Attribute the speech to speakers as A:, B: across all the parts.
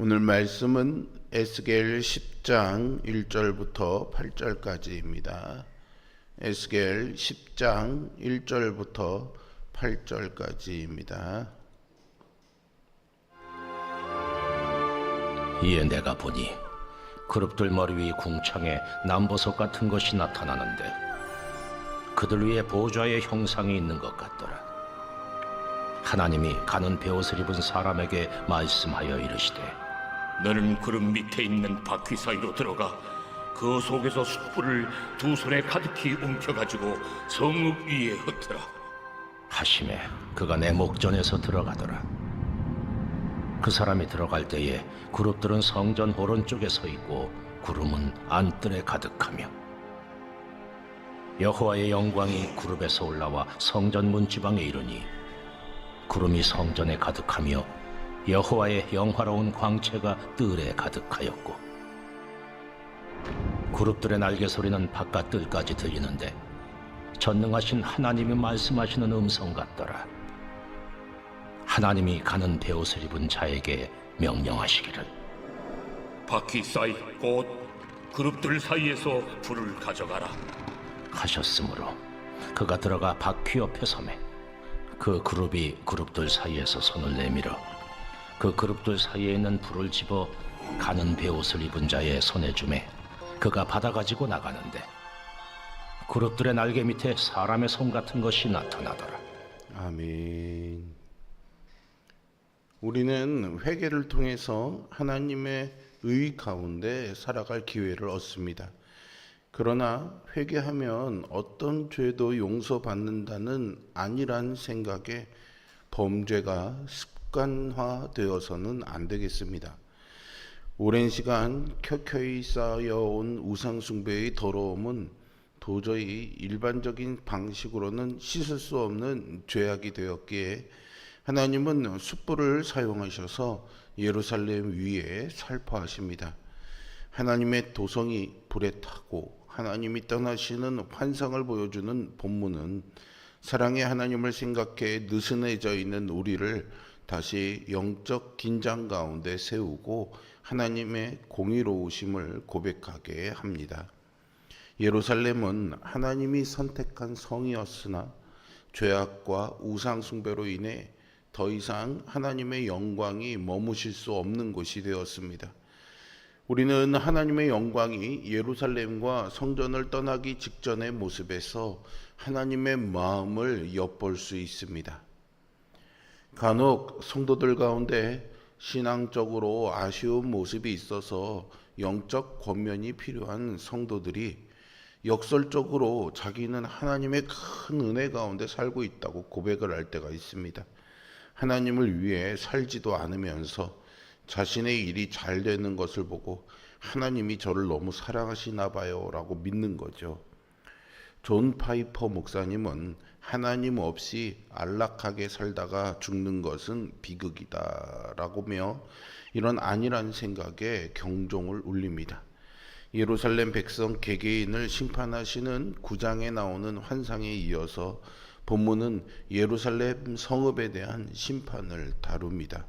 A: 오늘 말씀은 에스겔 10장 1절부터 8절까지입니다. 에스겔 10장 1절부터 8절까지입니다.
B: 이에 내가 보니 그룹들 머리 위 궁창에 남보석 같은 것이 나타나는데 그들 위에 보좌의 형상이 있는 것 같더라. 하나님이 가는 베옷을 입은 사람에게 말씀하여 이르시되,
C: 너는 구름 밑에 있는 바퀴 사이로 들어가 그 속에서 숯불을 두 손에 가득히 움켜가지고 성읍 위에 흩어라
B: 하시매 그가 내 목전에서 들어가더라. 그 사람이 들어갈 때에 그룹들은 성전 오른쪽에 서 있고 구름은 안뜰에 가득하며, 여호와의 영광이 그룹에서 올라와 성전 문지방에 이르니 구름이 성전에 가득하며 여호와의 영화로운 광채가 뜰에 가득하였고, 그룹들의 날개 소리는 바깥 뜰까지 들리는데 전능하신 하나님이 말씀하시는 음성 같더라. 하나님이 가는 베옷을 입은 자에게 명령하시기를,
C: 바퀴 사이 곧 그룹들 사이에서 불을 가져가라.
B: 하셨으므로 그가 들어가 바퀴 옆에 서매 그 그룹이 그룹들 사이에서 손을 내밀어 그 그룹들 사이에 있는 불을 집어 가는 베옷을 입은 자의 손에 주매 그가 받아가지고 나가는데 그룹들의 날개 밑에 사람의 손 같은 것이 나타나더라.
A: 아멘. 우리는 회개를 통해서 하나님의 의 가운데 살아갈 기회를 얻습니다. 그러나 회개하면 어떤 죄도 용서받는다는 아니란 생각에 범죄가 습관화되어서는 안 되겠습니다. 오랜 시간 켜켜이 쌓여온 우상숭배의 더러움은 도저히 일반적인 방식으로는 씻을 수 없는 죄악이 되었기에 하나님은 숯불을 사용하셔서 예루살렘 위에 살포하십니다. 하나님의 도성이 불에 타고 하나님이 떠나시는 환상을 보여주는 본문은 사랑의 하나님을 생각해 느슨해져 있는 우리를 다시 영적 긴장 가운데 세우고 하나님의 공의로우심을 고백하게 합니다. 예루살렘은 하나님이 선택한 성이었으나 죄악과 우상 숭배로 인해 더 이상 하나님의 영광이 머무실 수 없는 곳이 되었습니다. 우리는 하나님의 영광이 예루살렘과 성전을 떠나기 직전의 모습에서 하나님의 마음을 엿볼 수 있습니다. 간혹 성도들 가운데 신앙적으로 아쉬운 모습이 있어서 영적 권면이 필요한 성도들이 역설적으로 자기는 하나님의 큰 은혜 가운데 살고 있다고 고백을 할 때가 있습니다. 하나님을 위해 살지도 않으면서 자신의 일이 잘 되는 것을 보고 하나님이 저를 너무 사랑하시나 봐요 라고 믿는 거죠. 존 파이퍼 목사님은 하나님 없이 안락하게 살다가 죽는 것은 비극이다 라고며 이런 아니란 생각에 경종을 울립니다. 예루살렘 백성 개개인을 심판하시는 9장에 나오는 환상에 이어서 본문은 예루살렘 성읍에 대한 심판을 다룹니다.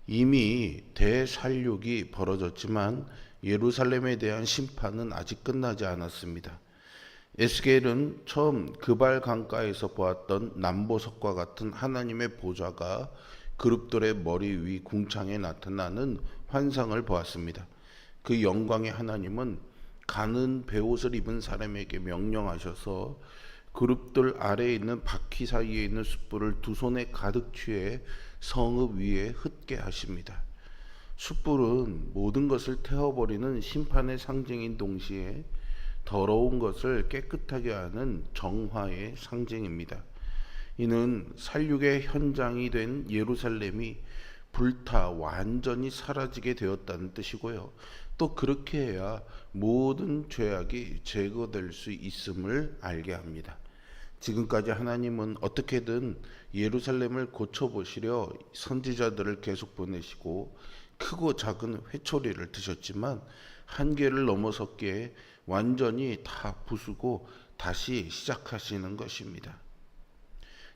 A: 이미 대살육이 벌어졌지만 예루살렘에 대한 심판은 아직 끝나지 않았습니다. 에스겔은 처음 그발 강가에서 보았던 남보석과 같은 하나님의 보좌가 그룹들의 머리 위 궁창에 나타나는 환상을 보았습니다. 그 영광의 하나님은 가는 베옷을 입은 사람에게 명령하셔서 그룹들 아래에 있는 바퀴 사이에 있는 숯불을 두 손에 가득 취해 성읍 위에 흩게 하십니다. 숯불은 모든 것을 태워버리는 심판의 상징인 동시에 더러운 것을 깨끗하게 하는 정화의 상징입니다. 이는 살육의 현장이 된 예루살렘이 불타 완전히 사라지게 되었다는 뜻이고요. 또 그렇게 해야 모든 죄악이 제거될 수 있음을 알게 합니다. 지금까지 하나님은 어떻게든 예루살렘을 고쳐보시려 선지자들을 계속 보내시고 크고 작은 회초리를 드셨지만 한계를 넘어섰기에 완전히 다 부수고 다시 시작하시는 것입니다.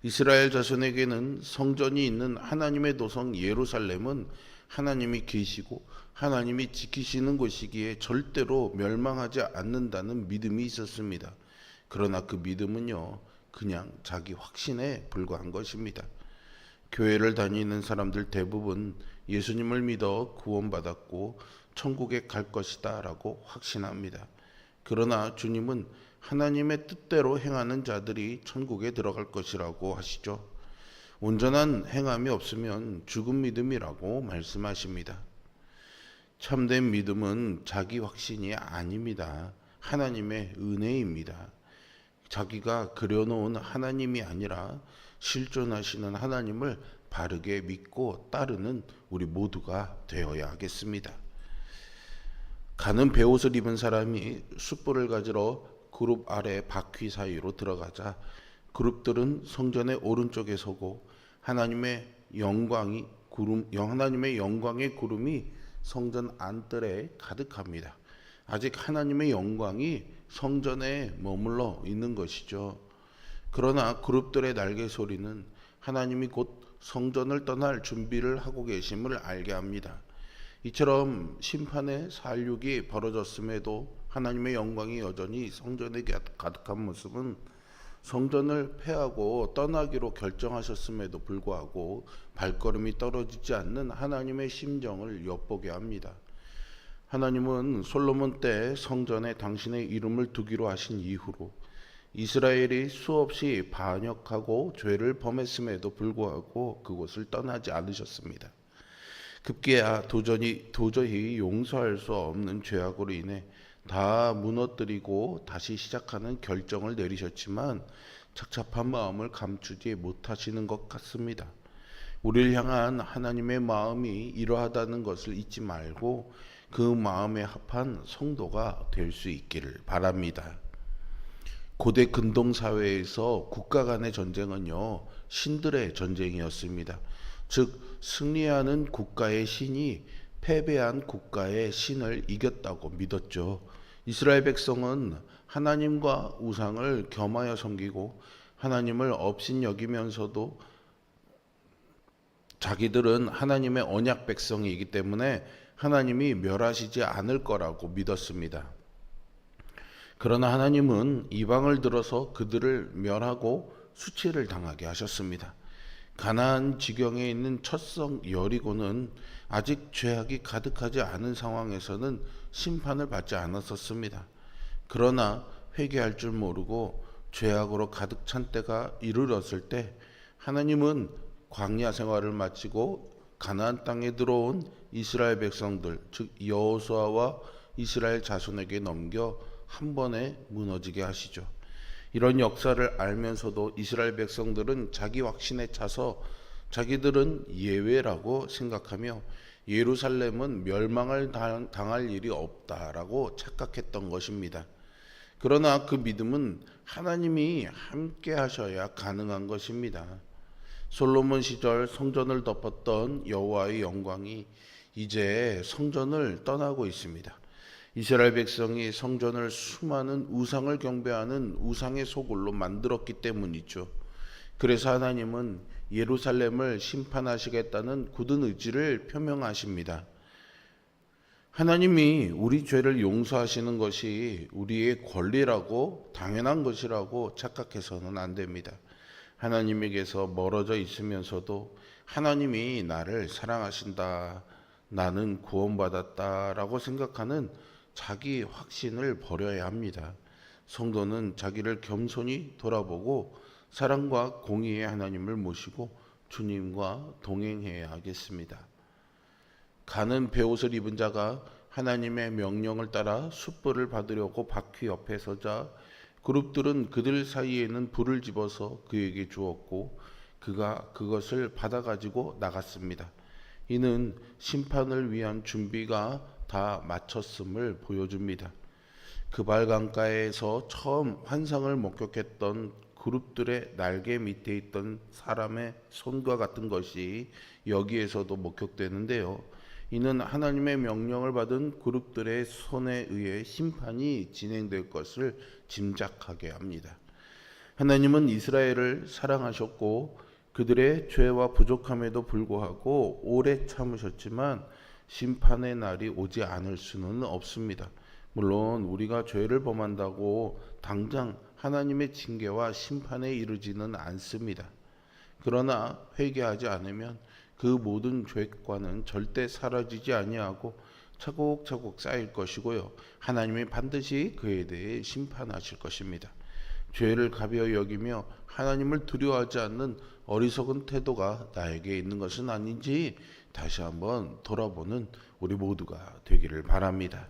A: 이스라엘 자손에게는 성전이 있는 하나님의 도성 예루살렘은 하나님이 계시고 하나님이 지키시는 것이기에 절대로 멸망하지 않는다는 믿음이 있었습니다. 그러나 그 믿음은요, 그냥 자기 확신에 불과한 것입니다. 교회를 다니는 사람들 대부분 예수님을 믿어 구원받았고 천국에 갈 것이다 라고 확신합니다. 그러나 주님은 하나님의 뜻대로 행하는 자들이 천국에 들어갈 것이라고 하시죠. 온전한 행함이 없으면 죽은 믿음이라고 말씀하십니다. 참된 믿음은 자기 확신이 아닙니다. 하나님의 은혜입니다. 자기가 그려놓은 하나님이 아니라 실존하시는 하나님을 바르게 믿고 따르는 우리 모두가 되어야 하겠습니다. 가는 베옷을 입은 사람이 숯불을 가지러 그룹 아래 바퀴 사이로 들어가자 그룹들은 성전의 오른쪽에 서고 하나님의 영광의 구름이 성전 안뜰에 가득합니다. 아직 하나님의 영광이 성전에 머물러 있는 것이죠. 그러나 그룹들의 날개 소리는 하나님이 곧 성전을 떠날 준비를 하고 계심을 알게 합니다. 이처럼 심판의 살육이 벌어졌음에도 하나님의 영광이 여전히 성전에 가득한 모습은 성전을 폐하고 떠나기로 결정하셨음에도 불구하고 발걸음이 떨어지지 않는 하나님의 심정을 엿보게 합니다. 하나님은 솔로몬 때 성전에 당신의 이름을 두기로 하신 이후로 이스라엘이 수없이 반역하고 죄를 범했음에도 불구하고 그곳을 떠나지 않으셨습니다. 급기야 도저히 용서할 수 없는 죄악으로 인해 다 무너뜨리고 다시 시작하는 결정을 내리셨지만 착잡한 마음을 감추지 못하시는 것 같습니다. 우리를 향한 하나님의 마음이 이러하다는 것을 잊지 말고 그 마음에 합한 성도가 될 수 있기를 바랍니다. 고대 근동 사회에서 국가 간의 전쟁은요, 신들의 전쟁이었습니다. 즉 승리하는 국가의 신이 패배한 국가의 신을 이겼다고 믿었죠. 이스라엘 백성은 하나님과 우상을 겸하여 섬기고 하나님을 업신여기면서도 자기들은 하나님의 언약 백성이기 때문에 하나님이 멸하시지 않을 거라고 믿었습니다. 그러나 하나님은 이방을 들어서 그들을 멸하고 수치를 당하게 하셨습니다. 가나안 지경에 있는 첫 성 여리고는 아직 죄악이 가득하지 않은 상황에서는 심판을 받지 않았었습니다. 그러나 회개할 줄 모르고 죄악으로 가득 찬 때가 이르렀을 때 하나님은 광야 생활을 마치고 가나안 땅에 들어온 이스라엘 백성들, 즉 여호수아와 이스라엘 자손에게 넘겨 한 번에 무너지게 하시죠. 이런 역사를 알면서도 이스라엘 백성들은 자기 확신에 차서 자기들은 예외라고 생각하며 예루살렘은 멸망을 당할 일이 없다라고 착각했던 것입니다. 그러나 그 믿음은 하나님이 함께 하셔야 가능한 것입니다. 솔로몬 시절 성전을 덮었던 여호와의 영광이 이제 성전을 떠나고 있습니다. 이스라엘 백성이 성전을 수많은 우상을 경배하는 우상의 소굴로 만들었기 때문이죠. 그래서 하나님은 예루살렘을 심판하시겠다는 굳은 의지를 표명하십니다. 하나님이 우리 죄를 용서하시는 것이 우리의 권리라고 당연한 것이라고 착각해서는 안 됩니다. 하나님에게서 멀어져 있으면서도 하나님이 나를 사랑하신다, 나는 구원받았다라고 생각하는 자기 확신을 버려야 합니다. 성도는 자기를 겸손히 돌아보고 사랑과 공의의 하나님을 모시고 주님과 동행해야 하겠습니다. 가는 베옷을 입은 자가 하나님의 명령을 따라 숯불을 받으려고 바퀴 옆에 서자 그룹들은 그들 사이에는 불을 집어서 그에게 주었고 그가 그것을 받아가지고 나갔습니다. 이는 심판을 위한 준비가 다 마쳤음을 보여줍니다. 그발 강가에서 처음 환상을 목격했던 그룹들의 날개 밑에 있던 사람의 손과 같은 것이 여기에서도 목격되는데요. 이는 하나님의 명령을 받은 그룹들의 손에 의해 심판이 진행될 것을 짐작하게 합니다. 하나님은 이스라엘을 사랑하셨고 그들의 죄와 부족함에도 불구하고 오래 참으셨지만 심판의 날이 오지 않을 수는 없습니다. 물론 우리가 죄를 범한다고 당장 하나님의 징계와 심판에 이르지는 않습니다. 그러나 회개하지 않으면 그 모든 죄과는 절대 사라지지 아니하고 차곡차곡 쌓일 것이고요. 하나님이 반드시 그에 대해 심판하실 것입니다. 죄를 가벼이 여기며 하나님을 두려워하지 않는 어리석은 태도가 나에게 있는 것은 아닌지 다시 한번 돌아보는 우리 모두가 되기를 바랍니다.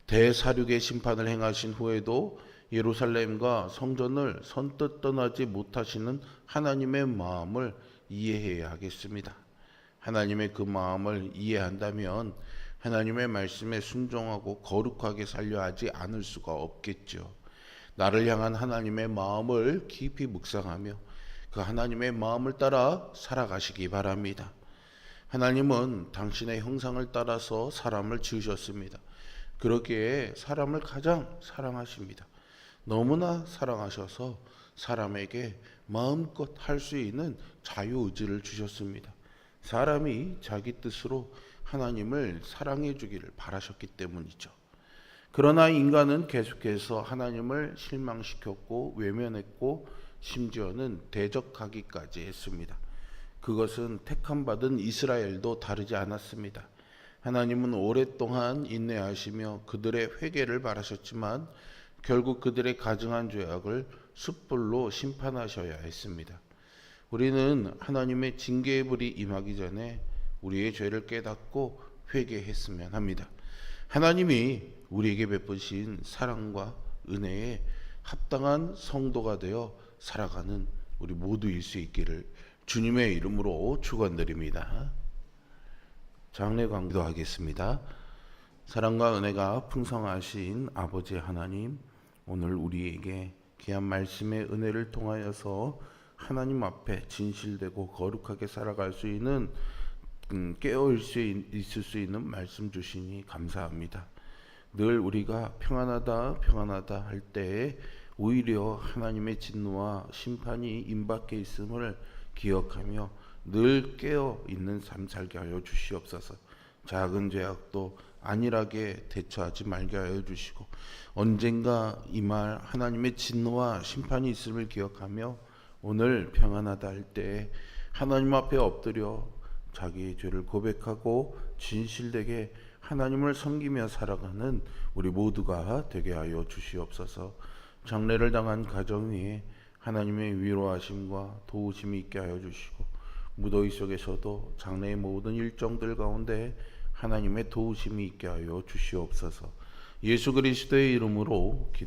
A: 대사륙의 심판을 행하신 후에도 예루살렘과 성전을 선뜻 떠나지 못하시는 하나님의 마음을 이해해야 하겠습니다. 하나님의 그 마음을 이해한다면 하나님의 말씀에 순종하고 거룩하게 살려 하지 않을 수가 없겠죠. 나를 향한 하나님의 마음을 깊이 묵상하며 그 하나님의 마음을 따라 살아가시기 바랍니다. 하나님은 당신의 형상을 따라서 사람을 지으셨습니다. 그렇기에 사람을 가장 사랑하십니다. 너무나 사랑하셔서 사람에게 마음껏 할 수 있는 자유의지를 주셨습니다. 사람이 자기 뜻으로 하나님을 사랑해 주기를 바라셨기 때문이죠. 그러나 인간은 계속해서 하나님을 실망시켰고 외면했고 심지어는 대적하기까지 했습니다. 그것은 택함받은 이스라엘도 다르지 않았습니다. 하나님은 오랫동안 인내하시며 그들의 회개를 바라셨지만 결국 그들의 가증한 죄악을 숯불로 심판하셔야 했습니다. 우리는 하나님의 징계의 불이 임하기 전에 우리의 죄를 깨닫고 회개했으면 합니다. 하나님이 우리에게 베푸신 사랑과 은혜에 합당한 성도가 되어 살아가는 우리 모두일 수 있기를 주님의 이름으로 축원드립니다. 장례 기도하겠습니다. 사랑과 은혜가 풍성하신 아버지 하나님, 오늘 우리에게 귀한 말씀의 은혜를 통하여서 하나님 앞에 진실되고 거룩하게 살아갈 수 있는 있을 수 있는 말씀 주시니 감사합니다. 늘 우리가 평안하다 할 때에 오히려 하나님의 진노와 심판이 임박해 있음을 기억하며 늘 깨어 있는 삶 살게 하여 주시옵소서. 작은 죄악도 안일하게 대처하지 말게 하여 주시고 언젠가 임할 하나님의 진노와 심판이 있음을 기억하며 오늘 평안하다 할 때에 하나님 앞에 엎드려 자기의 죄를 고백하고 진실되게 하나님을 섬기며 살아가는 우리 모두가 되게 하여 주시옵소서. 장례를 당한 가정 위에 하나님의 위로하심과 도우심이 있게 하여 주시고 무더위 속에서도 장래의 모든 일정들 가운데 하나님의 도우심이 있게 하여 주시옵소서. 예수 그리스도의 이름으로 기도